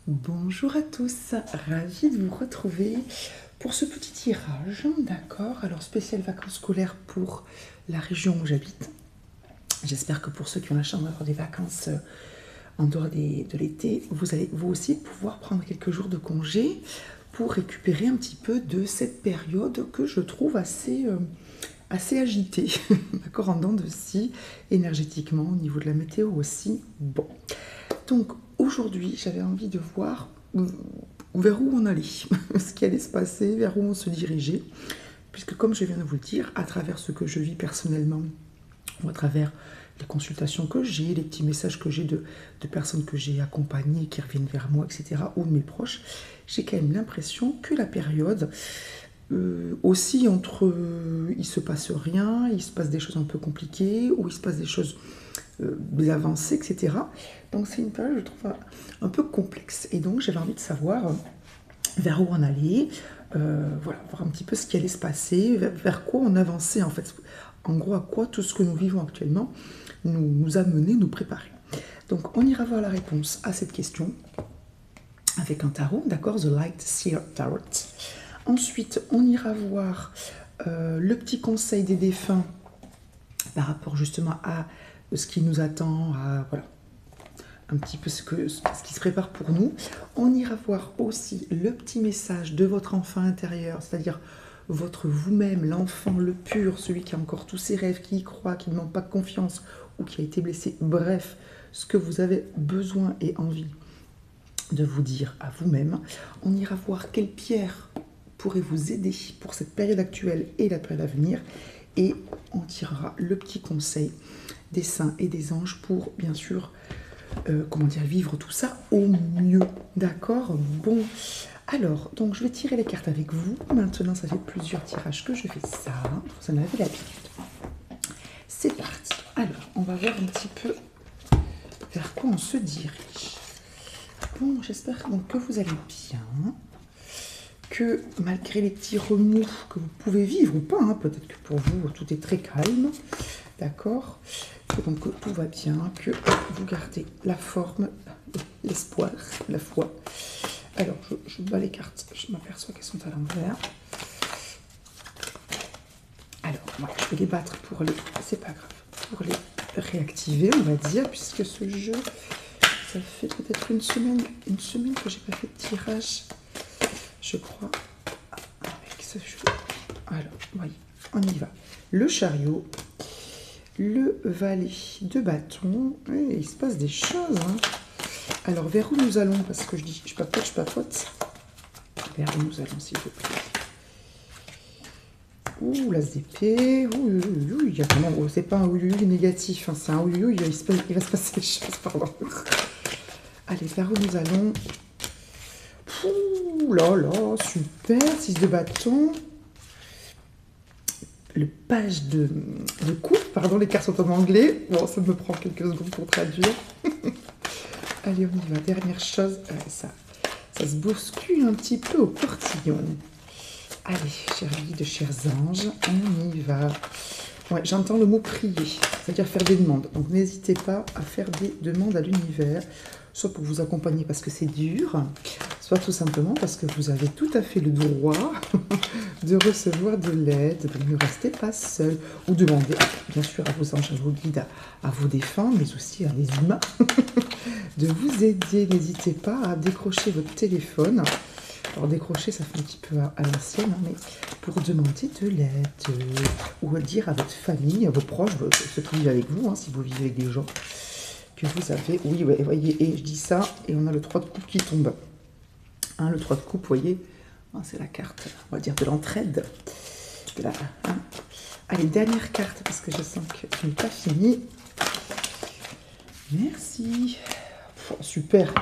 Bonjour à tous, ravie de vous retrouver pour ce petit tirage, d'accord? Alors spécial vacances scolaires pour la région où j'habite. J'espère que pour ceux qui ont la chance d'avoir des vacances en dehors de l'été, vous allez vous aussi pouvoir prendre quelques jours de congé pour récupérer un petit peu de cette période que je trouve assez agitée, d'accord? En dents de scie, énergétiquement, au niveau de la météo aussi. Bon, donc aujourd'hui, j'avais envie de voir vers où on allait, ce qui allait se passer, vers où on se dirigeait, puisque comme je viens de vous le dire, à travers ce que je vis personnellement, ou à travers les consultations que j'ai, les petits messages que j'ai de personnes que j'ai accompagnées, qui reviennent vers moi, etc., ou de mes proches, j'ai quand même l'impression que la période aussi entre il se passe rien, il se passe des choses un peu compliquées, ou il se passe des choses des avancées, etc. Donc c'est une période, je trouve, un peu complexe. Et donc j'avais envie de savoir vers où on allait, voilà, voir un petit peu ce qui allait se passer, vers quoi on avançait en fait. En gros, à quoi tout ce que nous vivons actuellement nous a mené, nous préparer. Donc on ira voir la réponse à cette question avec un tarot, d'accord, The Light Seer Tarot. Ensuite, on ira voir le petit conseil des défunts par rapport justement à ce qui nous attend, à voilà, un petit peu ce qui se prépare pour nous. On ira voir aussi le petit message de votre enfant intérieur, c'est-à-dire votre vous-même, l'enfant, le pur, celui qui a encore tous ses rêves, qui y croit, qui ne manque pas de confiance ou qui a été blessé. Bref, ce que vous avez besoin et envie de vous dire à vous-même. On ira voir quelle pierre pourrait vous aider pour cette période actuelle et la période à venir. Et on tirera le petit conseil des saints et des anges pour, bien sûr, vivre tout ça au mieux. D'accord? Bon, alors, donc je vais tirer les cartes avec vous. Maintenant, ça fait plusieurs tirages que je fais ça. Vous en avez l'habitude. C'est parti. Alors, on va voir un petit peu vers quoi on se dirige. Bon, j'espère donc que vous allez bien, que malgré les petits remous que vous pouvez vivre ou pas, hein, peut-être que pour vous tout est très calme, d'accord, que donc tout va bien, que vous gardez la forme, l'espoir, la foi. Alors, je bats les cartes, je m'aperçois qu'elles sont à l'envers. Alors, moi, je vais les battre pour les, c'est pas grave, pour les réactiver, on va dire, puisque ce jeu, ça fait peut-être une semaine que j'ai pas fait de tirage, je crois, avec ce jeu. Alors, voyez, on y va. Le chariot, le valet de bâton, et il se passe des choses. Hein. Alors, vers où nous allons? Parce que je papote. Vers où nous allons, s'il vous plaît? Ouh, l'as d'épée. Ouh, il y a quand même. Oh, c'est pas un ouh négatif, hein, c'est un ouh, il va se passer des choses, pardon. Allez, vers où nous allons? Ouh là là, super, 6 de bâton. Le page de coupe, pardon, les cartes sont en anglais. Bon, ça me prend quelques secondes pour traduire. Allez, on y va. Dernière chose, ça se bouscule un petit peu au portillon. Allez, chers guides, chers anges, on y va. Ouais, j'entends le mot prier, c'est-à-dire faire des demandes. Donc n'hésitez pas à faire des demandes à l'univers, soit pour vous accompagner parce que c'est dur, soit tout simplement parce que vous avez tout à fait le droit de recevoir de l'aide, de ne restez pas seul, ou demander, bien sûr, à vos anges, à vos guides, à vos défunts, mais aussi à les humains, de vous aider. N'hésitez pas à décrocher votre téléphone. Alors décrocher, ça fait un petit peu à l'ancienne, hein, mais pour demander de l'aide, ou à dire à votre famille, à vos proches, ceux qui vivent avec vous, hein, si vous vivez avec des gens, que vous avez, oui, ouais, voyez, et je dis ça, et on a le 3 de coupe qui tombe. Hein, le 3 de coupe, vous voyez, hein, c'est la carte, on va dire, de l'entraide. Hein. Allez, dernière carte, parce que je sens que je n'ai pas fini. Merci. Oh, super,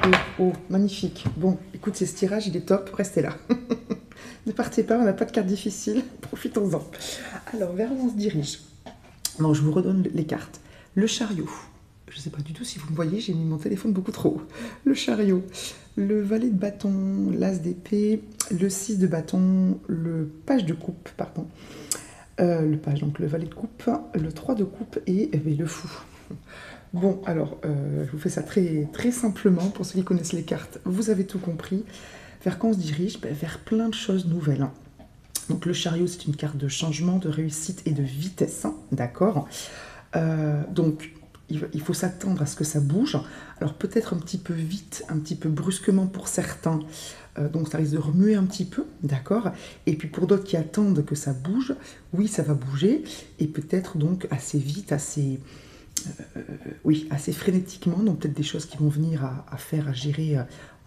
magnifique. Bon, écoute, ce tirage, il est top, restez là. Ne partez pas, on n'a pas de carte difficile, profitons-en. Alors, vers où on se dirige? Bon, je vous redonne les cartes. Le chariot, je ne sais pas du tout si vous me voyez, j'ai mis mon téléphone beaucoup trop haut. Le chariot, le valet de bâton, l'as d'épée, le 6 de bâton, le page de coupe, pardon. Le page, donc le valet de coupe, le 3 de coupe et le fou. Bon, alors, je vous fais ça très, très simplement. Pour ceux qui connaissent les cartes, vous avez tout compris. Vers quoi on se dirige? Ben, vers plein de choses nouvelles, hein. Donc le chariot, c'est une carte de changement, de réussite et de vitesse, hein, d'accord. Donc il faut s'attendre à ce que ça bouge. Alors peut-être un petit peu vite, un petit peu brusquement pour certains, donc ça risque de remuer un petit peu, d'accord. Et puis pour d'autres qui attendent que ça bouge, oui, ça va bouger, et peut-être donc assez vite, oui, assez frénétiquement, donc peut-être des choses qui vont venir à faire, à gérer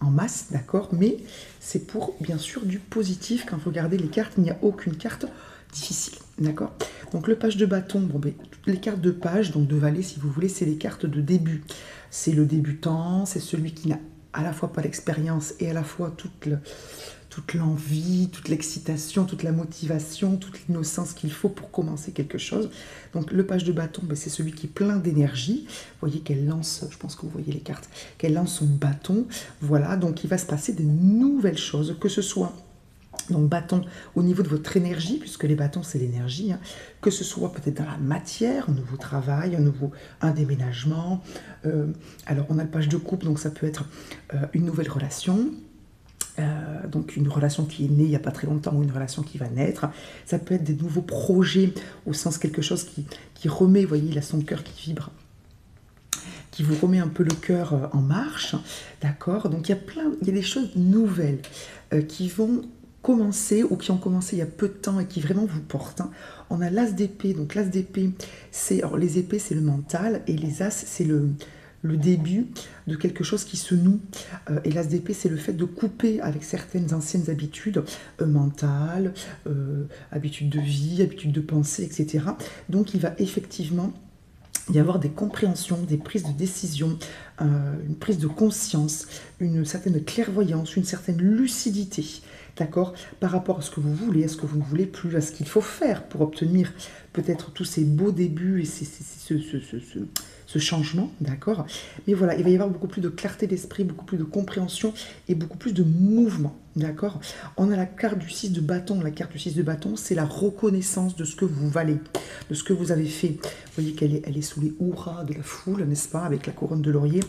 en masse, d'accord. Mais c'est pour, bien sûr, du positif. Quand vous regardez les cartes, il n'y a aucune carte difficile, d'accord. Donc le page de bâton, bon, ben, toutes les cartes de page, donc de valet si vous voulez, c'est les cartes de début. C'est le débutant, c'est celui qui n'a à la fois pas l'expérience et à la fois toute l'envie, toute l'excitation, toute la motivation, toute l'innocence qu'il faut pour commencer quelque chose. Donc le page de bâton, ben, c'est celui qui est plein d'énergie. Vous voyez qu'elle lance, je pense que vous voyez les cartes, qu'elle lance son bâton. Voilà, donc il va se passer de nouvelles choses, que ce soit donc bâton au niveau de votre énergie, puisque les bâtons c'est l'énergie, hein, que ce soit peut-être dans la matière, un nouveau travail, un déménagement. Alors on a le page de coupe, donc ça peut être une nouvelle relation. Donc une relation qui est née il n'y a pas très longtemps ou une relation qui va naître. Ça peut être des nouveaux projets au sens quelque chose qui remet, vous voyez, il a son cœur qui vibre, qui vous remet un peu le cœur en marche, d'accord. Donc il y a des choses nouvelles qui vont commencer ou qui ont commencé il y a peu de temps et qui vraiment vous portent, hein. On a l'as d'épée, donc l'as d'épée, alors les épées c'est le mental et les as c'est le début de quelque chose qui se noue. Et l'as d'épée, c'est le fait de couper avec certaines anciennes habitudes mentales, habitudes de vie, habitudes de pensée, etc. Donc il va effectivement y avoir des compréhensions, des prises de décision, une prise de conscience, une certaine clairvoyance, une certaine lucidité, d'accord, par rapport à ce que vous voulez, à ce que vous ne voulez plus, à ce qu'il faut faire pour obtenir peut-être tous ces beaux débuts et ce changement, d'accord. Mais voilà, il va y avoir beaucoup plus de clarté d'esprit, beaucoup plus de compréhension et beaucoup plus de mouvement, d'accord. On a la carte du 6 de bâton. La carte du 6 de bâton, c'est la reconnaissance de ce que vous valez, de ce que vous avez fait. Vous voyez elle est sous les hurrahs de la foule, n'est-ce pas, avec la couronne de laurier.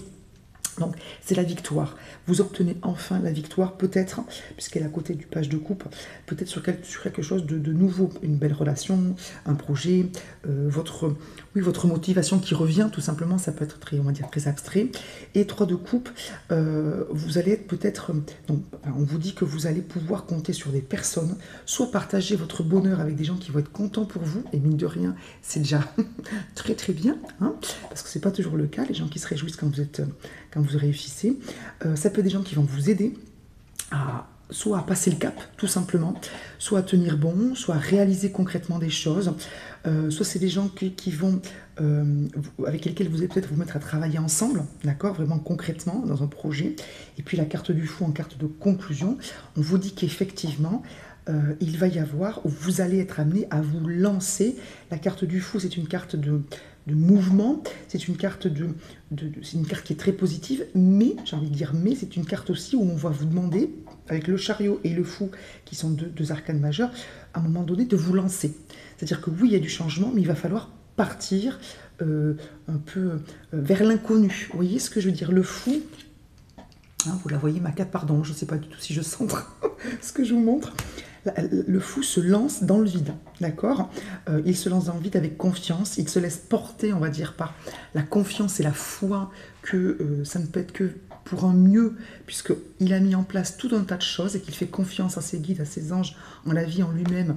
Donc, c'est la victoire. Vous obtenez enfin la victoire, peut-être, puisqu'elle est à côté du page de coupe, peut-être sur quelque chose de nouveau, une belle relation, un projet, votre motivation qui revient, tout simplement, ça peut être très, on va dire, très abstrait. Et 3 de coupe, vous allez être peut-être, on vous dit que vous allez pouvoir compter sur des personnes, soit partager votre bonheur avec des gens qui vont être contents pour vous, et mine de rien, c'est déjà très très bien, hein, parce que c'est pas toujours le cas, les gens qui se réjouissent quand vous réussissez. Ça peut être des gens qui vont vous aider soit à passer le cap, tout simplement, soit à tenir bon, soit à réaliser concrètement des choses. Soit c'est des gens qui vont, avec lesquels vous allez peut-être vous mettre à travailler ensemble, d'accord, vraiment concrètement, dans un projet. Et puis la carte du fou en carte de conclusion, on vous dit qu'effectivement, il va y avoir, où vous allez être amené à vous lancer. La carte du fou, c'est une carte de mouvement, c'est une carte c'est une carte qui est très positive, mais, j'ai envie de dire mais, c'est une carte aussi où on va vous demander, avec le chariot et le fou, qui sont deux arcanes majeurs, à un moment donné, de vous lancer. C'est-à-dire que oui, il y a du changement, mais il va falloir partir un peu vers l'inconnu. Vous voyez ce que je veux dire? Le fou, hein, vous la voyez, ma carte, pardon, je ne sais pas du tout si je centre ce que je vous montre. Le fou se lance dans le vide, d'accord. Il se lance dans le vide avec confiance, il se laisse porter, on va dire, par la confiance et la foi que ça ne peut être que pour un mieux, puisqu'il a mis en place tout un tas de choses et qu'il fait confiance à ses guides, à ses anges, en la vie, en lui-même,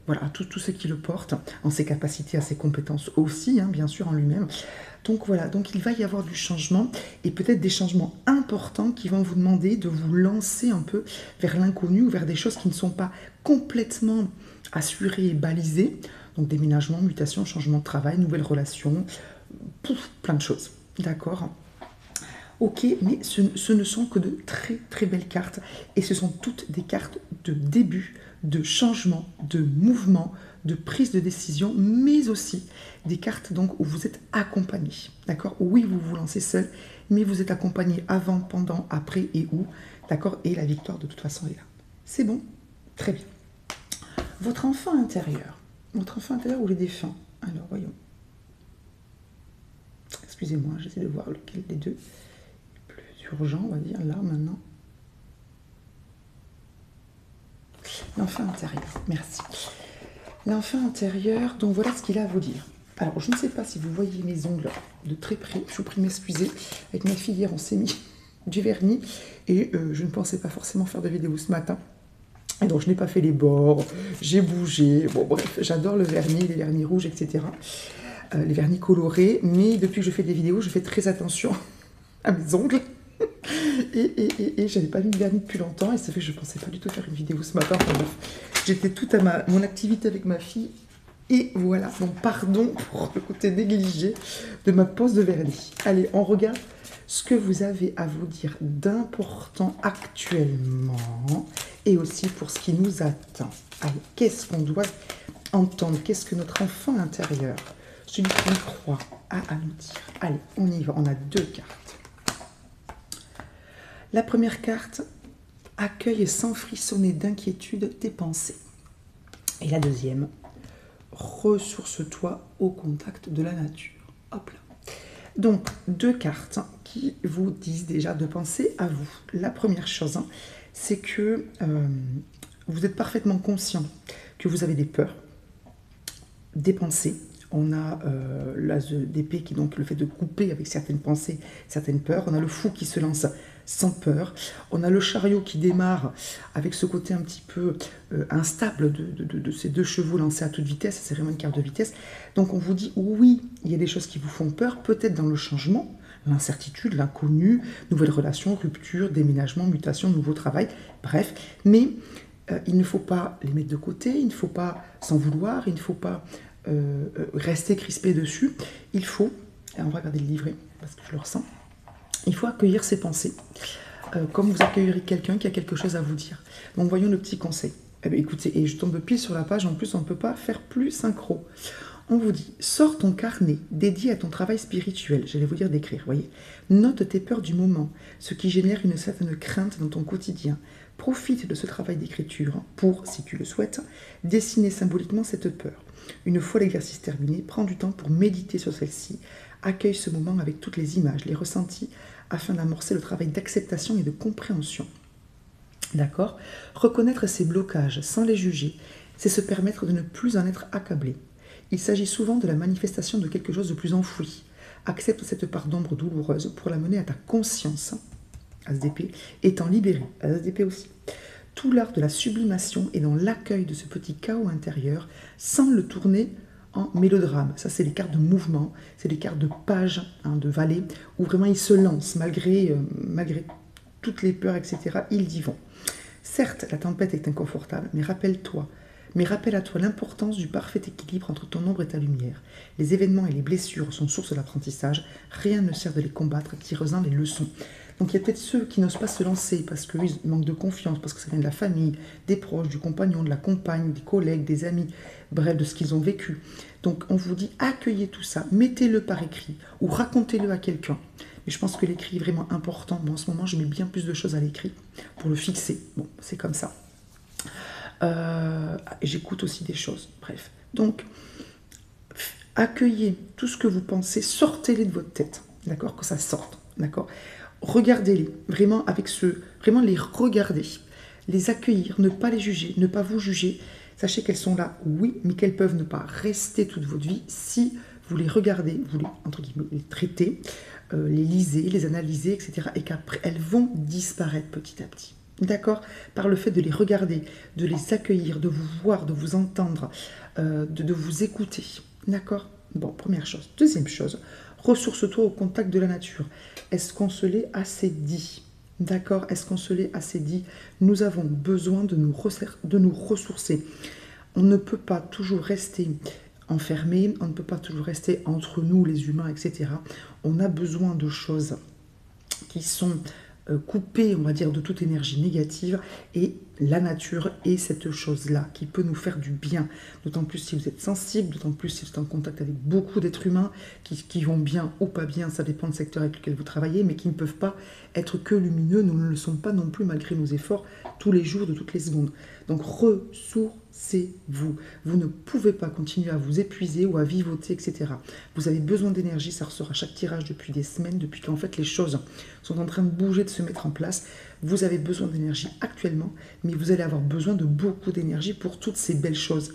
voilà, à tout ce qui le porte, en ses capacités, à ses compétences aussi, hein, bien sûr, en lui-même. Donc voilà, donc il va y avoir du changement et peut-être des changements importants qui vont vous demander de vous lancer un peu vers l'inconnu ou vers des choses qui ne sont pas complètement assurées et balisées. Donc déménagement, mutation, changement de travail, nouvelles relations, plein de choses. D'accord ? Ok, mais ce ne sont que de très très belles cartes et ce sont toutes des cartes de début, de changement, de mouvement, de prise de décision, mais aussi des cartes donc où vous êtes accompagné. D'accord? Oui, vous vous lancez seul, mais vous êtes accompagné avant, pendant, après et où. D'accord? Et la victoire de toute façon est là. C'est bon? Très bien. Votre enfant intérieur ou les défunts? Alors, voyons. excusez-moi, j'essaie de voir lequel des deux est plus urgent, on va dire, là, maintenant. L'enfant intérieur, merci. L'enfant intérieur, donc voilà ce qu'il a à vous dire. Alors, je ne sais pas si vous voyez mes ongles de très près, je vous prie de m'excuser. Avec ma fille hier, on s'est mis du vernis et je ne pensais pas forcément faire de vidéo ce matin. Et donc, je n'ai pas fait les bords, j'ai bougé. Bon, bref, j'adore le vernis, les vernis rouges, etc. Les vernis colorés, mais depuis que je fais des vidéos, je fais très attention à mes ongles. Et j'avais pas mis de vernis depuis longtemps et ça fait que je pensais pas du tout faire une vidéo ce matin. Enfin, bref, j'étais toute à mon activité avec ma fille et voilà. Donc pardon pour le côté négligé de ma pose de vernis. Allez, on regarde ce que vous avez à vous dire d'important actuellement et aussi pour ce qui nous attend. Allez, qu'est-ce qu'on doit entendre? Qu'est-ce que notre enfant intérieur, celui qui y croit, a à nous dire? Allez, on y va. On a 2 cartes. La première carte, accueille sans frissonner d'inquiétude tes pensées. Et la deuxième, ressource-toi au contact de la nature. Hop là. Donc, 2 cartes qui vous disent déjà de penser à vous. La première chose, c'est que vous êtes parfaitement conscient que vous avez des peurs, des pensées. On a l'as d'épée qui est donc le fait de couper avec certaines pensées, certaines peurs. On a le fou qui se lance sans peur. On a le chariot qui démarre avec ce côté un petit peu instable de ces 2 chevaux lancés à toute vitesse. C'est vraiment une carte de vitesse. Donc on vous dit oui, il y a des choses qui vous font peur, peut-être dans le changement, l'incertitude, l'inconnu, nouvelles relations, rupture, déménagement, mutation, nouveau travail, bref. Mais il ne faut pas les mettre de côté, il ne faut pas s'en vouloir, il ne faut pas rester crispé dessus. Il faut, et on va regarder le livret parce que je le ressens, il faut accueillir ses pensées, comme vous accueillerez quelqu'un qui a quelque chose à vous dire. Donc voyons le petit conseil. Eh bien, écoutez, et je tombe pile sur la page, en plus on ne peut pas faire plus synchro. On vous dit, sors ton carnet dédié à ton travail spirituel, j'allais vous dire d'écrire, voyez. Note tes peurs du moment, ce qui génère une certaine crainte dans ton quotidien. Profite de ce travail d'écriture pour, si tu le souhaites, dessiner symboliquement cette peur. Une fois l'exercice terminé, prends du temps pour méditer sur celle-ci. Accueille ce moment avec toutes les images, les ressentis, afin d'amorcer le travail d'acceptation et de compréhension. D'accord? Reconnaître ses blocages sans les juger, c'est se permettre de ne plus en être accablé. Il s'agit souvent de la manifestation de quelque chose de plus enfoui. Accepte cette part d'ombre douloureuse pour la mener à ta conscience, As d'épée, étant libéré, As d'épée aussi. Tout l'art de la sublimation est dans l'accueil de ce petit chaos intérieur sans le tourner en mélodrame. Ça, c'est les cartes de mouvement, c'est les cartes de page, de vallée, où vraiment ils se lancent malgré toutes les peurs, etc. Ils y vont. Certes, la tempête est inconfortable, mais rappelle à toi l'importance du parfait équilibre entre ton ombre et ta lumière. Les événements et les blessures sont source d'apprentissage. Rien ne sert de les combattre, tirant les leçons. Donc il y a peut-être ceux qui n'osent pas se lancer parce qu'ils manquent de confiance, parce que ça vient de la famille, des proches, du compagnon, de la compagne, des collègues, des amis, bref, de ce qu'ils ont vécu. Donc on vous dit, accueillez tout ça, mettez-le par écrit ou racontez-le à quelqu'un. Mais je pense que l'écrit est vraiment important. Bon, en ce moment, je mets bien plus de choses à l'écrit pour le fixer. Bon, c'est comme ça. J'écoute aussi des choses. Bref. Donc, accueillez tout ce que vous pensez, sortez-les de votre tête. D'accord? Que ça sorte. D'accord? Regardez-les. Vraiment, vraiment les regarder. Les accueillir, ne pas les juger, ne pas vous juger. Sachez qu'elles sont là, oui, mais qu'elles peuvent ne pas rester toute votre vie si vous les regardez, vous les, entre guillemets, les traitez, les lisez, les analysez, etc. Et qu'après, elles vont disparaître petit à petit. D'accord? Par le fait de les regarder, de les accueillir, de vous voir, de vous entendre, de vous écouter. D'accord? Bon, première chose. Deuxième chose, ressource-toi au contact de la nature. Est-ce qu'on se l'est assez dit? D'accord? Est-ce qu'on se l'est assez dit? Nous avons besoin de nous ressourcer. On ne peut pas toujours rester enfermé, on ne peut pas toujours rester entre nous, les humains, etc. On a besoin de choses qui sont coupées, on va dire, de toute énergie négative, et la nature est cette chose-là qui peut nous faire du bien, d'autant plus si vous êtes sensible, d'autant plus si vous êtes en contact avec beaucoup d'êtres humains qui vont bien ou pas bien, ça dépend du secteur avec lequel vous travaillez, mais qui ne peuvent pas être que lumineux. Nous ne le sommes pas non plus malgré nos efforts tous les jours, de toutes les secondes. Donc ressourcez-vous. ressourcez-vous. Vous ne pouvez pas continuer à vous épuiser ou à vivoter, etc. Vous avez besoin d'énergie, ça ressort à chaque tirage depuis des semaines, depuis qu'en fait les choses sont en train de bouger, de se mettre en place. Vous avez besoin d'énergie actuellement, mais vous allez avoir besoin de beaucoup d'énergie pour toutes ces belles choses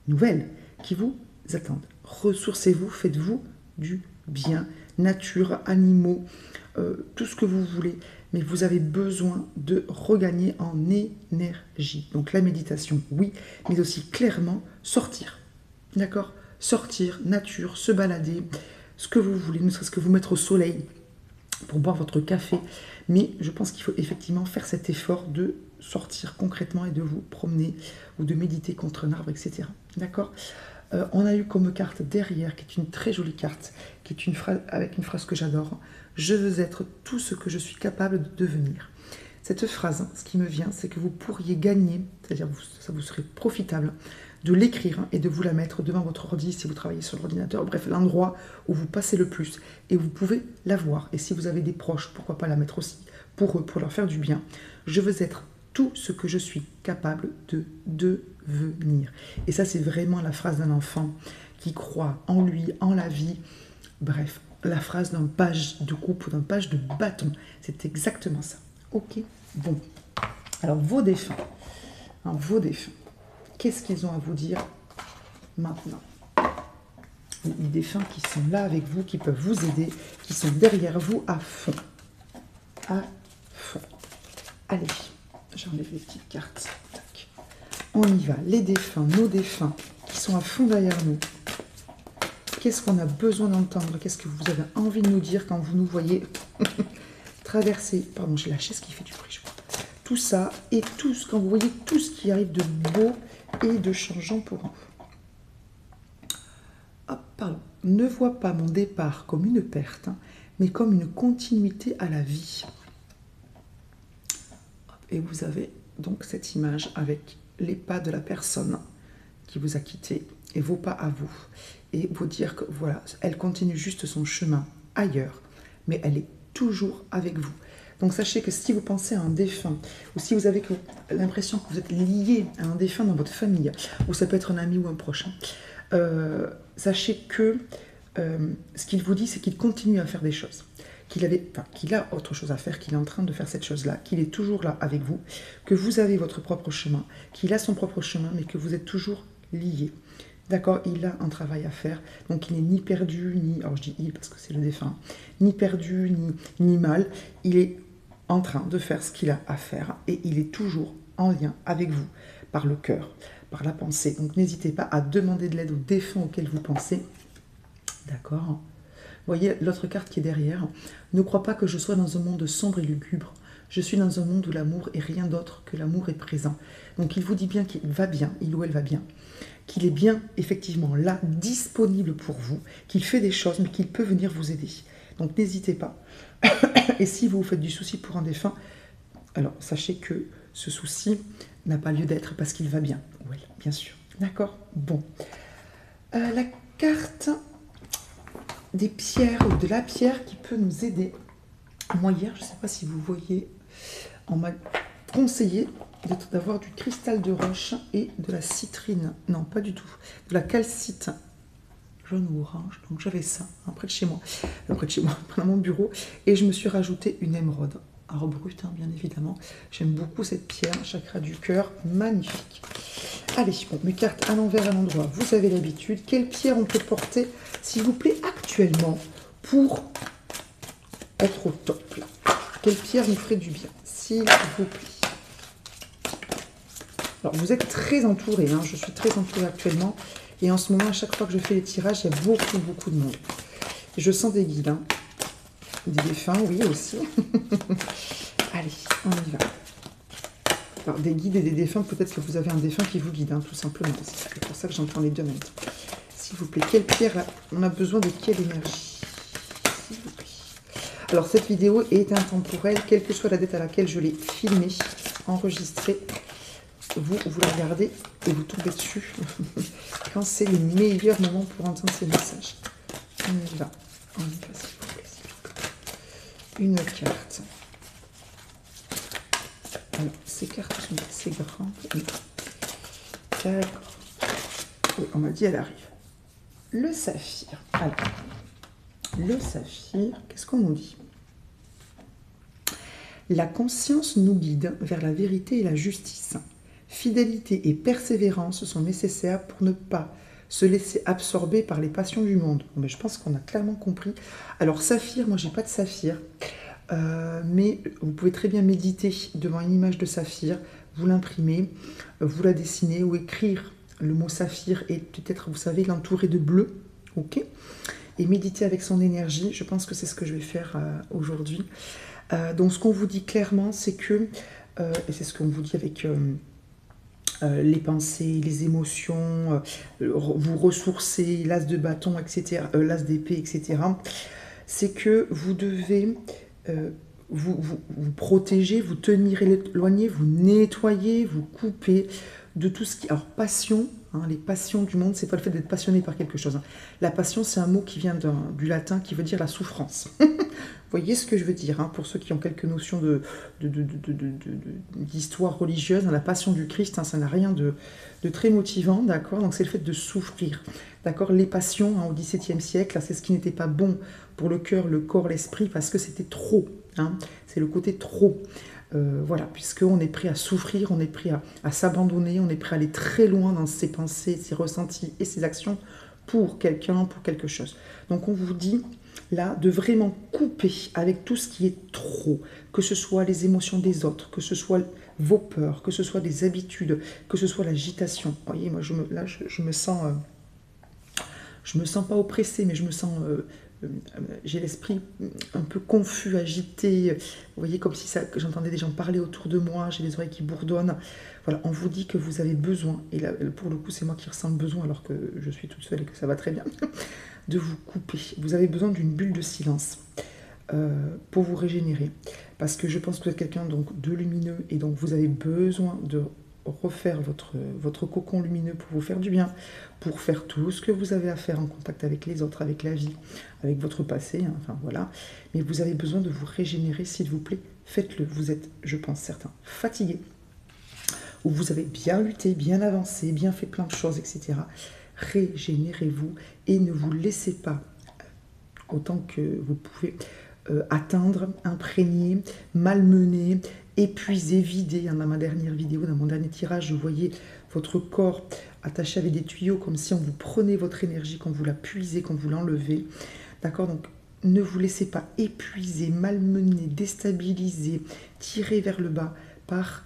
nouvelles qui vous attendent. Ressourcez-vous, faites-vous du bien, nature, animaux, tout ce que vous voulez, mais vous avez besoin de regagner en énergie. Donc la méditation, oui, mais aussi clairement sortir, d'accord? Sortir, nature, se balader, ce que vous voulez, ne serait-ce que vous mettre au soleil pour boire votre café, mais je pense qu'il faut effectivement faire cet effort de sortir concrètement et de vous promener ou de méditer contre un arbre, etc. D'accord? On a eu comme carte derrière, qui est une très jolie carte, qui est une phrase avec une phrase que j'adore. Je veux être tout ce que je suis capable de devenir. Cette phrase, ce qui me vient, c'est que vous pourriez gagner, c'est-à-dire ça vous serait profitable de l'écrire et de vous la mettre devant votre ordi si vous travaillez sur l'ordinateur, bref, l'endroit où vous passez le plus. Et vous pouvez la voir. Et si vous avez des proches, pourquoi pas la mettre aussi pour eux, pour leur faire du bien. Je veux être tout ce que je suis capable de devenir. Et ça, c'est vraiment la phrase d'un enfant qui croit en lui, en la vie. Bref, la phrase d'un page de coupe ou d'un page de bâton. C'est exactement ça. Ok, bon. Alors, vos défunts. Vos défunts. Qu'est-ce qu'ils ont à vous dire maintenant? Les défunts qui sont là avec vous, qui peuvent vous aider, qui sont derrière vous à fond. À fond. Allez, j'enlève les petites cartes. Tac. On y va. Les défunts, nos défunts, qui sont à fond derrière nous. Qu'est-ce qu'on a besoin d'entendre? Qu'est-ce que vous avez envie de nous dire quand vous nous voyez traverser? Pardon, j'ai la chaise qui fait du bruit, je crois. Tout ça et tout ce, quand vous voyez tout ce qui arrive de beau et de changeant pour vous. Hop, pardon. Ne vois pas mon départ comme une perte, mais comme une continuité à la vie. Et vous avez donc cette image avec les pas de la personne qui vous a quitté et vos pas à vous. Et vous dire que voilà, elle continue juste son chemin ailleurs, mais elle est toujours avec vous. Donc sachez que si vous pensez à un défunt, ou si vous avez l'impression que vous êtes lié à un défunt dans votre famille, ou ça peut être un ami ou un proche, sachez que ce qu'il vous dit, c'est qu'il continue à faire des choses. Qu'il a autre chose à faire, qu'il est en train de faire cette chose-là, qu'il est toujours là avec vous, que vous avez votre propre chemin, qu'il a son propre chemin, mais que vous êtes toujours liés. D'accord, il a un travail à faire, donc il n'est ni perdu, ni, alors je dis il parce que c'est le défunt, ni perdu, ni mal, il est en train de faire ce qu'il a à faire et il est toujours en lien avec vous, par le cœur, par la pensée. Donc n'hésitez pas à demander de l'aide aux défunts auxquels vous pensez. D'accord? Vous voyez l'autre carte qui est derrière. Ne crois pas que je sois dans un monde sombre et lugubre. Je suis dans un monde où l'amour est rien d'autre que l'amour est présent. Donc il vous dit bien qu'il va bien, il ou elle va bien, qu'il est bien effectivement là, disponible pour vous, qu'il fait des choses, mais qu'il peut venir vous aider. Donc n'hésitez pas. Et si vous vous faites du souci pour un défunt, alors sachez que ce souci n'a pas lieu d'être parce qu'il va bien. Oui, bien sûr. D'accord? Bon. La carte des pierres, ou de la pierre qui peut nous aider. Moi hier, je ne sais pas si vous voyez, on m'a conseillé d'avoir du cristal de roche et de la citrine. Non, pas du tout. De la calcite jaune ou orange. Donc j'avais ça, près de chez moi, dans mon bureau. Et je me suis rajouté une émeraude. Alors brute, bien évidemment. J'aime beaucoup cette pierre, chakra du cœur, magnifique. Allez, bon, mes cartes à l'envers, à l'endroit, vous avez l'habitude. Quelle pierre on peut porter, s'il vous plaît, actuellement, pour être au top, là? Quelle pierre nous ferait du bien, s'il vous plaît? Alors, vous êtes très entourés, je suis très entourée actuellement. Et en ce moment, à chaque fois que je fais les tirages, il y a beaucoup de monde. Je sens des guides, des défunts, oui, aussi. Allez, on y va. Alors, des guides et des défunts, peut-être que vous avez un défunt qui vous guide, tout simplement. C'est pour ça que j'entends les deux en même temps. S'il vous plaît, quelle pierre, là, on a besoin de quelle énergie? S'il vous plaît. Alors, cette vidéo est intemporelle, quelle que soit la date à laquelle je l'ai filmée, enregistrée. Vous la regardez et vous tombez dessus quand c'est le meilleur moment pour entendre ces messages. On y va, s'il vous plaît. Une carte. Alors, ces cartes sont assez grandes. D'accord. Oui, on m'a dit elle arrive. Le saphir. Alors, le saphir, qu'est-ce qu'on nous dit? La conscience nous guide vers la vérité et la justice. Fidélité et persévérance sont nécessaires pour ne pas se laisser absorber par les passions du monde. Bon, ben, je pense qu'on a clairement compris. Alors, saphir, moi, j'ai pas de saphir. Mais vous pouvez très bien méditer devant une image de saphir, vous l'imprimer, vous la dessinez ou écrire le mot saphir et peut-être, vous savez, l'entourer de bleu, ok? Et méditer avec son énergie, je pense que c'est ce que je vais faire aujourd'hui. Donc ce qu'on vous dit clairement, c'est que, et c'est ce qu'on vous dit avec les pensées, les émotions, vous ressourcer, l'as de bâton, etc., l'as d'épée, etc., c'est que vous devez vous protéger, vous tenir éloigné, vous nettoyer, vous couper de tout ce qui... Alors, passion, hein, les passions du monde, c'est pas le fait d'être passionné par quelque chose. Hein. La passion, c'est un mot qui vient du latin qui veut dire la souffrance. Vous voyez ce que je veux dire, hein, pour ceux qui ont quelques notions d'histoire religieuse, hein, la passion du Christ, hein, ça n'a rien de très motivant, d'accord? Donc c'est le fait de souffrir, d'accord? Les passions, hein, au XVIIe siècle, c'est ce qui n'était pas bon pour le cœur, le corps, l'esprit, parce que c'était trop, hein, c'est le côté trop. Voilà, puisqu'on est prêt à souffrir, on est prêt à s'abandonner, on est prêt à aller très loin dans ses pensées, ses ressentis et ses actions pour quelqu'un, pour quelque chose. Donc on vous dit là de vraiment couper avec tout ce qui est trop, que ce soit les émotions des autres, que ce soit vos peurs, que ce soit des habitudes, que ce soit l'agitation. Vous voyez, moi je me sens pas oppressée, mais je me sens j'ai l'esprit un peu confus, agité, vous voyez, comme si j'entendais des gens parler autour de moi, j'ai les oreilles qui bourdonnent. Voilà, on vous dit que vous avez besoin, et là, pour le coup, c'est moi qui ressens le besoin, alors que je suis toute seule et que ça va très bien, de vous couper. Vous avez besoin d'une bulle de silence pour vous régénérer, parce que je pense que vous êtes quelqu'un donc de lumineux, et donc vous avez besoin de refaire votre cocon lumineux pour vous faire du bien, pour faire tout ce que vous avez à faire en contact avec les autres, avec la vie, avec votre passé, hein, enfin voilà. Mais vous avez besoin de vous régénérer, s'il vous plaît, faites-le. Vous êtes, je pense, certains, fatigués, ou vous avez bien lutté, bien avancé, bien fait plein de choses, etc. Régénérez-vous et ne vous laissez pas, autant que vous pouvez, atteindre, imprégner, malmener, épuisé, vidé. Dans ma dernière vidéo, dans mon dernier tirage, je voyais votre corps attaché avec des tuyaux, comme si on vous prenait votre énergie, qu'on vous la puisait, qu'on vous l'enlevait. D'accord? Donc, ne vous laissez pas épuiser, malmener, déstabiliser, tirer vers le bas par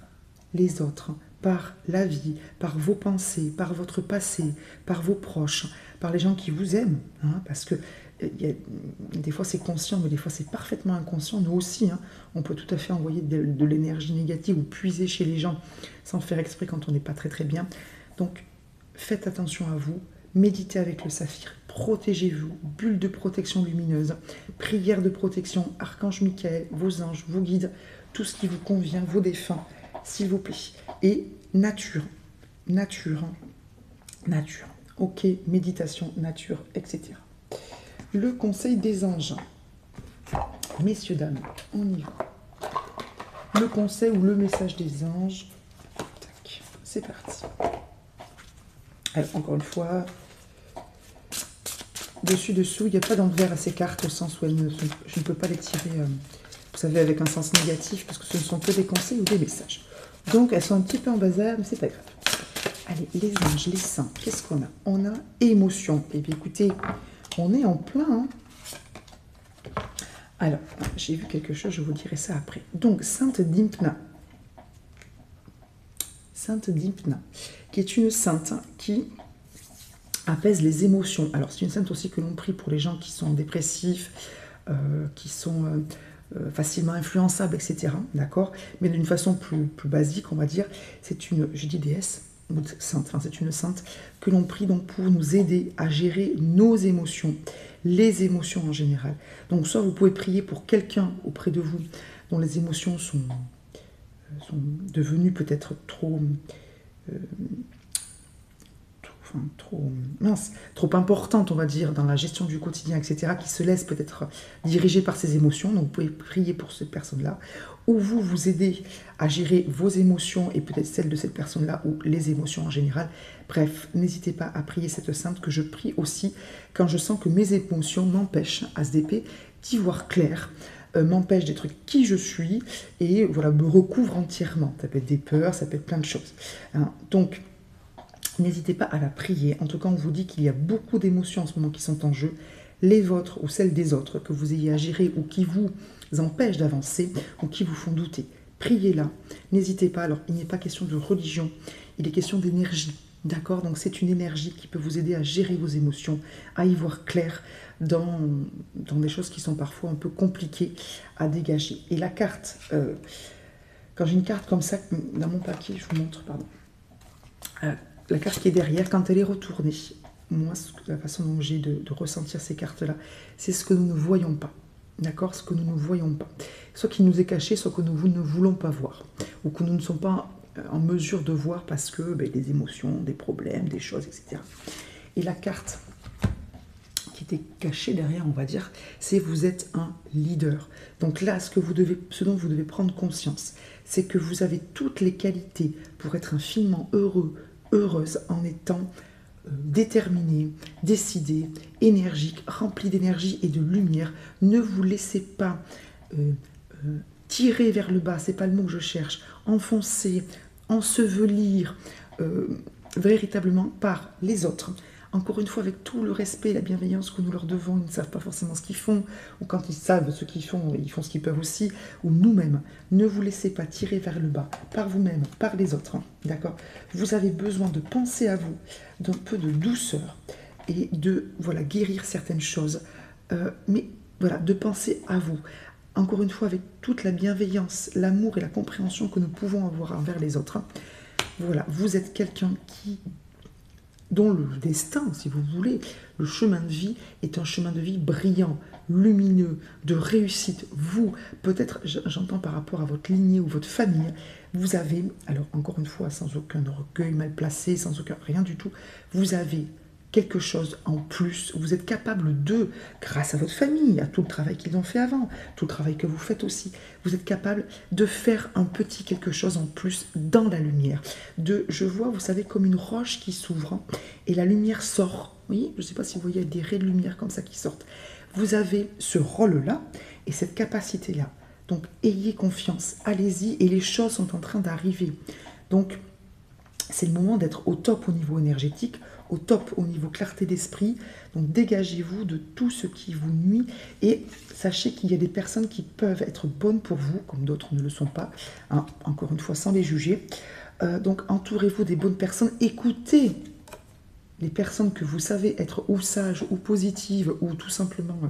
les autres, par la vie, par vos pensées, par votre passé, par vos proches, par les gens qui vous aiment. Hein, parce que des fois c'est conscient, mais des fois c'est parfaitement inconscient. Nous aussi, hein, on peut tout à fait envoyer de l'énergie négative ou puiser chez les gens sans faire exprès quand on n'est pas très très bien. Donc faites attention à vous, méditez avec le saphir, protégez-vous, bulle de protection lumineuse, prière de protection, archange Michael, vos anges, vos guides, tout ce qui vous convient, vos défunts, s'il vous plaît. Et nature, ok, méditation, nature, etc. Le conseil des anges. Messieurs, dames, on y va. Le conseil ou le message des anges. Tac, c'est parti. Alors, encore une fois, dessous, il n'y a pas d'envers à ces cartes, au sens où je ne peux pas les tirer, vous savez, avec un sens négatif, parce que ce ne sont que des conseils ou des messages. Donc, elles sont un petit peu en bazar, mais c'est pas grave. Allez, les anges, les saints, qu'est-ce qu'on a? On a émotion. Eh bien, écoutez, on est en plein. Hein. Alors, j'ai vu quelque chose, je vous dirai ça après. Donc, Sainte Dymphna. Sainte Dymphna, qui est une sainte qui apaise les émotions. Alors, c'est une sainte aussi que l'on prie pour les gens qui sont dépressifs, qui sont facilement influençables, etc. D'accord? Mais d'une façon plus basique, on va dire, c'est une, je dis déesse, sainte, enfin, c'est une sainte que l'on prie donc pour nous aider à gérer nos émotions, les émotions en général. Donc soit vous pouvez prier pour quelqu'un auprès de vous dont les émotions sont devenues peut-être trop enfin, trop mince, trop importante, on va dire, dans la gestion du quotidien, etc., qui se laisse peut-être diriger par ses émotions. Donc, vous pouvez prier pour cette personne-là, ou vous aider à gérer vos émotions et peut-être celles de cette personne-là, ou les émotions en général. Bref, n'hésitez pas à prier cette sainte que je prie aussi quand je sens que mes émotions m'empêchent, ASDP, d'y voir clair, m'empêche d'être qui je suis et voilà, me recouvre entièrement. Ça peut être des peurs, ça peut être plein de choses. Hein. Donc, n'hésitez pas à la prier. En tout cas, on vous dit qu'il y a beaucoup d'émotions en ce moment qui sont en jeu, les vôtres ou celles des autres, que vous ayez à gérer ou qui vous empêchent d'avancer ou qui vous font douter. Priez-la. N'hésitez pas. Alors, il n'est pas question de religion, il est question d'énergie. D'accord? Donc, c'est une énergie qui peut vous aider à gérer vos émotions, à y voir clair dans des choses qui sont parfois un peu compliquées à dégager. Et la carte, quand j'ai une carte comme ça, dans mon papier, je vous montre, pardon. La carte qui est derrière, quand elle est retournée, moi, la façon dont j'ai de ressentir ces cartes-là, c'est ce que nous ne voyons pas. D'accord? Ce que nous ne voyons pas. Soit qui nous est caché, soit que nous ne voulons pas voir. Ou que nous ne sommes pas en mesure de voir parce que des émotions, des problèmes, des choses, etc. Et la carte qui était cachée derrière, on va dire, c'est vous êtes un leader. Donc là, ce dont vous devez prendre conscience, c'est que vous avez toutes les qualités pour être infiniment heureux, heureuse en étant déterminé, décidé, énergique, rempli d'énergie et de lumière. Ne vous laissez pas tirer vers le bas, c'est pas le mot que je cherche, enfoncer, ensevelir véritablement par les autres. Encore une fois, avec tout le respect et la bienveillance que nous leur devons, ils ne savent pas forcément ce qu'ils font, ou quand ils savent ce qu'ils font, ils font ce qu'ils peuvent aussi, ou nous-mêmes. Ne vous laissez pas tirer vers le bas, par vous-même, par les autres, hein, d'accord? Vous avez besoin de penser à vous, d'un peu de douceur, et de guérir certaines choses, mais voilà, de penser à vous. Encore une fois, avec toute la bienveillance, l'amour et la compréhension que nous pouvons avoir envers les autres. Voilà, vous êtes quelqu'un dont le destin, si vous voulez, le chemin de vie est un chemin de vie brillant, lumineux, de réussite. Vous, peut-être, j'entends par rapport à votre lignée ou votre famille, vous avez, alors encore une fois, sans aucun orgueil mal placé, sans aucun rien du tout, vous avez quelque chose en plus, vous êtes capable de, grâce à votre famille, à tout le travail qu'ils ont fait avant, tout le travail que vous faites aussi, vous êtes capable de faire un petit quelque chose en plus dans la lumière. Je vois, vous savez, comme une roche qui s'ouvre et la lumière sort. Vous voyez, je ne sais pas si vous voyez des raies de lumière comme ça qui sortent. Vous avez ce rôle-là et cette capacité-là. Donc, ayez confiance, allez-y et les choses sont en train d'arriver. Donc, c'est le moment d'être au top au niveau énergétique, au top au niveau clarté d'esprit. Donc dégagez-vous de tout ce qui vous nuit et sachez qu'il y a des personnes qui peuvent être bonnes pour vous, comme d'autres ne le sont pas, hein, encore une fois sans les juger. Donc entourez-vous des bonnes personnes, écoutez les personnes que vous savez être ou sages ou positives ou tout simplement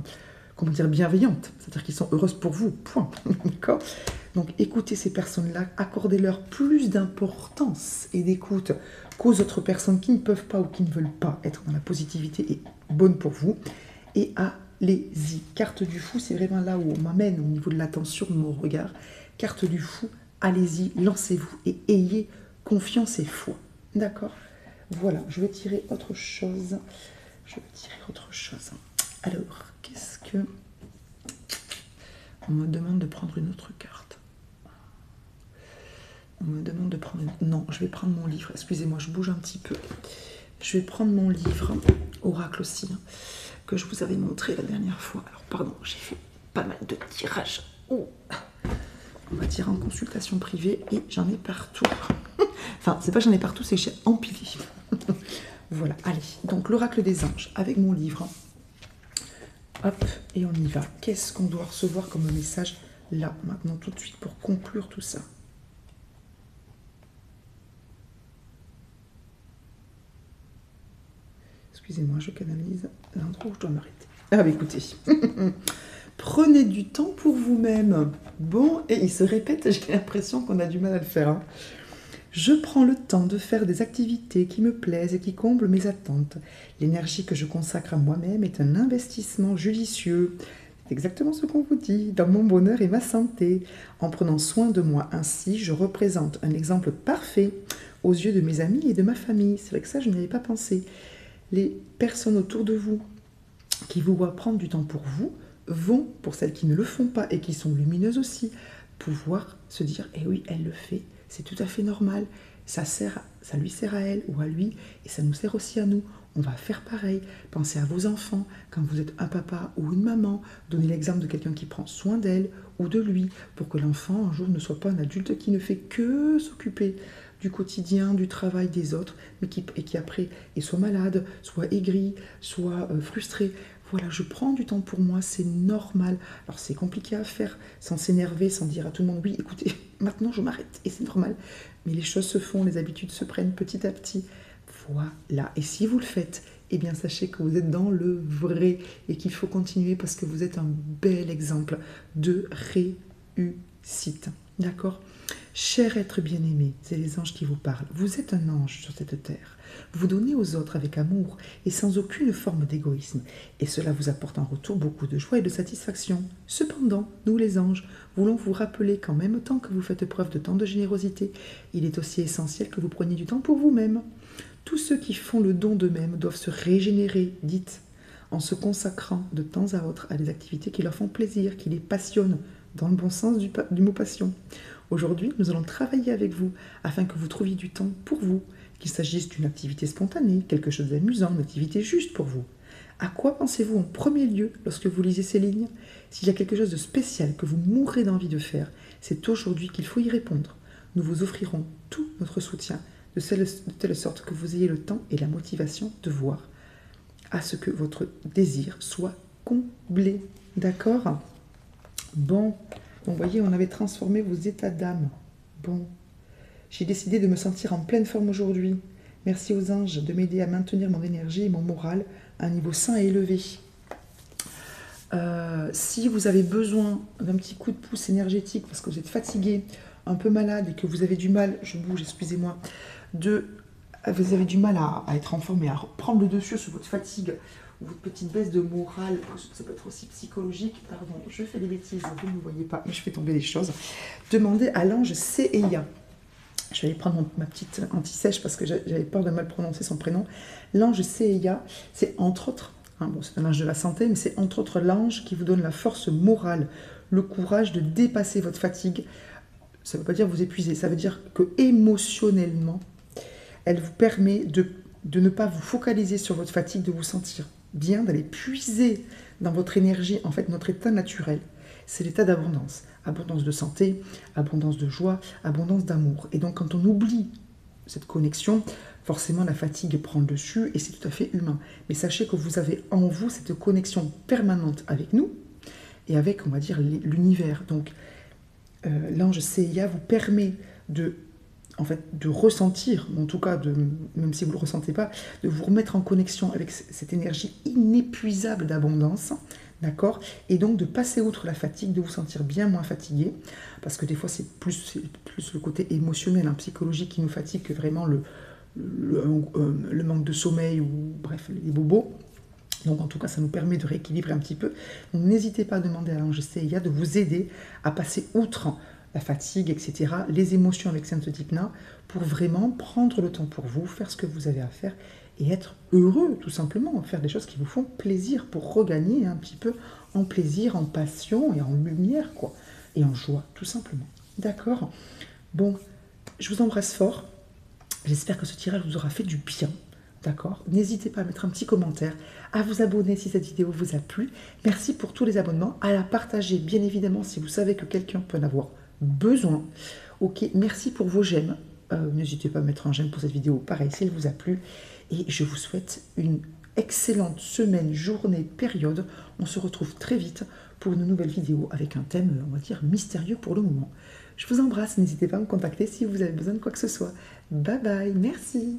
bienveillantes, c'est-à-dire qui sont heureuses pour vous, point. D'accord? Donc écoutez ces personnes-là, accordez-leur plus d'importance et d'écoute qu'aux autres personnes qui ne peuvent pas ou qui ne veulent pas être dans la positivité et bonne pour vous. Et allez-y. Carte du fou, c'est vraiment là où on m'amène au niveau de l'attention de mon regard. Carte du fou, allez-y, lancez-vous et ayez confiance et foi. D'accord? Voilà, je vais tirer autre chose. Alors, qu'est-ce que... On me demande de prendre une autre carte. Non, je vais prendre mon livre. Excusez-moi, je bouge un petit peu. Je vais prendre mon livre, Oracle aussi, hein, que je vous avais montré la dernière fois. Alors, pardon, j'ai fait pas mal de tirages. Oh. On va tirer en consultation privée et j'en ai partout. Enfin, c'est pas j'en ai partout, c'est que j'ai empilé. Voilà, allez. Donc, l'Oracle des anges, avec mon livre. Hop, et on y va. Qu'est-ce qu'on doit recevoir comme message là, maintenant, tout de suite, pour conclure tout ça? Excusez-moi, je canalise l'endroit où je dois m'arrêter. Ah bah écoutez, prenez du temps pour vous-même. Bon, et il se répète, j'ai l'impression qu'on a du mal à le faire. Hein. Je prends le temps de faire des activités qui me plaisent et qui comblent mes attentes. L'énergie que je consacre à moi-même est un investissement judicieux. C'est exactement ce qu'on vous dit, dans mon bonheur et ma santé. En prenant soin de moi ainsi, je représente un exemple parfait aux yeux de mes amis et de ma famille. C'est vrai que ça, je n'y avais pas pensé. Les personnes autour de vous qui vous voient prendre du temps pour vous vont, pour celles qui ne le font pas et qui sont lumineuses aussi, pouvoir se dire, eh oui, elle le fait, c'est tout à fait normal, ça lui sert à elle ou à lui, et ça nous sert aussi à nous. On va faire pareil. Pensez à vos enfants, quand vous êtes un papa ou une maman, donnez l'exemple de quelqu'un qui prend soin d'elle ou de lui, pour que l'enfant, un jour, ne soit pas un adulte qui ne fait que s'occuper du quotidien, du travail des autres, mais qui après est soit malade, soit aigri, soit frustré. Voilà, je prends du temps pour moi, c'est normal. Alors c'est compliqué à faire, sans s'énerver, sans dire à tout le monde, oui, écoutez, maintenant je m'arrête, et c'est normal. Mais les choses se font, les habitudes se prennent petit à petit. Voilà, et si vous le faites, eh bien sachez que vous êtes dans le vrai et qu'il faut continuer parce que vous êtes un bel exemple de réussite. D'accord ? Cher être bien-aimé, c'est les anges qui vous parlent. Vous êtes un ange sur cette terre. Vous donnez aux autres avec amour et sans aucune forme d'égoïsme. Et cela vous apporte en retour beaucoup de joie et de satisfaction. Cependant, nous les anges, voulons vous rappeler qu'en même temps que vous faites preuve de tant de générosité, il est aussi essentiel que vous preniez du temps pour vous-même. Tous ceux qui font le don d'eux-mêmes doivent se régénérer, dites, en se consacrant de temps à autre à des activités qui leur font plaisir, qui les passionnent, dans le bon sens du mot passion. Aujourd'hui, nous allons travailler avec vous afin que vous trouviez du temps pour vous, qu'il s'agisse d'une activité spontanée, quelque chose d'amusant, une activité juste pour vous. À quoi pensez-vous en premier lieu lorsque vous lisez ces lignes ? S'il y a quelque chose de spécial que vous mourrez d'envie de faire, c'est aujourd'hui qu'il faut y répondre. Nous vous offrirons tout notre soutien, de telle sorte que vous ayez le temps et la motivation de voir à ce que votre désir soit comblé. D'accord ? Bon, vous voyez, on avait transformé vos états d'âme. Bon, j'ai décidé de me sentir en pleine forme aujourd'hui. Merci aux anges de m'aider à maintenir mon énergie et mon moral à un niveau sain et élevé. Si vous avez besoin d'un petit coup de pouce énergétique parce que vous êtes fatigué, un peu malade et que vous avez du mal, je bouge, excusez-moi, vous avez du mal à être en forme et à prendre le dessus sur votre fatigue ou votre petite baisse de morale, ça peut être aussi psychologique, pardon, je fais des bêtises, vous ne me voyez pas, mais je fais tomber les choses. Demandez à l'ange Céia. Je vais aller prendre ma petite anti-sèche parce que j'avais peur de mal prononcer son prénom. L'ange Céia, c'est entre autres, bon, c'est un ange de la santé, mais c'est entre autres l'ange qui vous donne la force morale, le courage de dépasser votre fatigue. Ça ne veut pas dire vous épuiser, ça veut dire que émotionnellement, elle vous permet de ne pas vous focaliser sur votre fatigue, de vous sentir bien, d'aller puiser dans votre énergie, en fait, notre état naturel. C'est l'état d'abondance. Abondance de santé, abondance de joie, abondance d'amour. Et donc, quand on oublie cette connexion, forcément, la fatigue prend le dessus et c'est tout à fait humain. Mais sachez que vous avez en vous cette connexion permanente avec nous et avec, on va dire, l'univers. Donc, l'ange Céia vous permet de ressentir, en tout cas, même si vous ne le ressentez pas, de vous remettre en connexion avec cette énergie inépuisable d'abondance, d'accord ? Et donc de passer outre la fatigue, de vous sentir bien moins fatigué, parce que des fois c'est plus le côté émotionnel, psychologique qui nous fatigue que vraiment le manque de sommeil ou bref, les bobos. Donc en tout cas, ça nous permet de rééquilibrer un petit peu. Donc n'hésitez pas à demander à l'ange Céia de vous aider à passer outre la fatigue, etc., les émotions avec Sainte Dipna, pour vraiment prendre le temps pour vous, faire ce que vous avez à faire et être heureux, tout simplement, faire des choses qui vous font plaisir pour regagner un petit peu en plaisir, en passion et en lumière, quoi, et en joie, tout simplement. D'accord ? Bon, je vous embrasse fort. J'espère que ce tirage vous aura fait du bien. D'accord ? N'hésitez pas à mettre un petit commentaire, à vous abonner si cette vidéo vous a plu. Merci pour tous les abonnements, à la partager, bien évidemment, si vous savez que quelqu'un peut en avoir besoin. Ok, merci pour vos j'aime. N'hésitez pas à mettre un j'aime pour cette vidéo, pareil, si elle vous a plu. Et je vous souhaite une excellente semaine, journée, période. On se retrouve très vite pour une nouvelle vidéo avec un thème, on va dire, mystérieux pour le moment. Je vous embrasse, n'hésitez pas à me contacter si vous avez besoin de quoi que ce soit. Bye bye, merci.